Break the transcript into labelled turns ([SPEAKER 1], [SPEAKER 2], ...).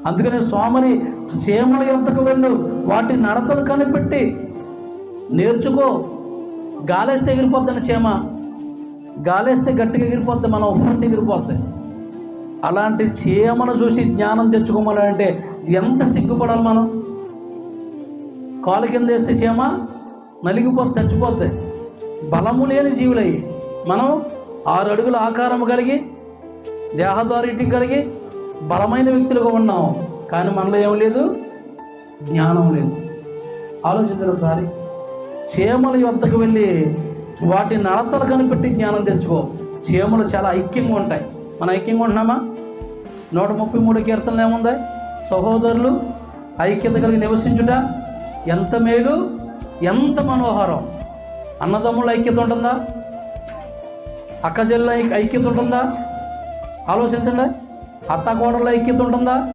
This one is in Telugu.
[SPEAKER 1] అందుకనే సోమరి చీమల యొద్దకు వెళ్ళు, వాటి నడతలు కనిపెట్టి నేర్చుకో. గాలేస్తే ఎగిరిపోద్దని చీమ, గాలేస్తే గట్టిగా ఎగిరిపోద్ది, మనం ఉప్పంటే ఎగిరిపోద్ది. అలాంటి చీమను చూసి జ్ఞానం తెచ్చుకోవాలంటే ఎంత సిగ్గుపడాలి మనం. కాలు కింద వేస్తే చీమ నలిగిపోద్ది, చచ్చిపోద్ది. బలము లేని జీవులయ్యి మనం 6 అడుగుల ఆకారం కలిగి, దేహదారిటీ కలిగి బలమైన వ్యక్తులుగా ఉన్నాం. కానీ మనలో ఏం లేదు, జ్ఞానం లేదు. ఆలోచించండి ఒకసారి. చీమల యొద్దకు వెళ్ళి వాటి నడతలు కనిపెట్టి జ్ఞానం తెచ్చుకో. చీమలు చాలా ఐక్యంగా ఉంటాయి. మనం ఐక్యంగా ఉంటున్నామా? 133 కీర్తనలు ఏముంది? సహోదరులు ఐక్యత కలిగి నివసించుట ఎంత మేలు, ఎంత మనోహరం. అన్నదమ్ముల ఐక్యత ఉంటుందా? అక్కచెల్లెల ఐక్యత ఉంటుందా? ఆలోచించండి. అత్త కోడళ్ళ ఐక్యత ఉంటుందా?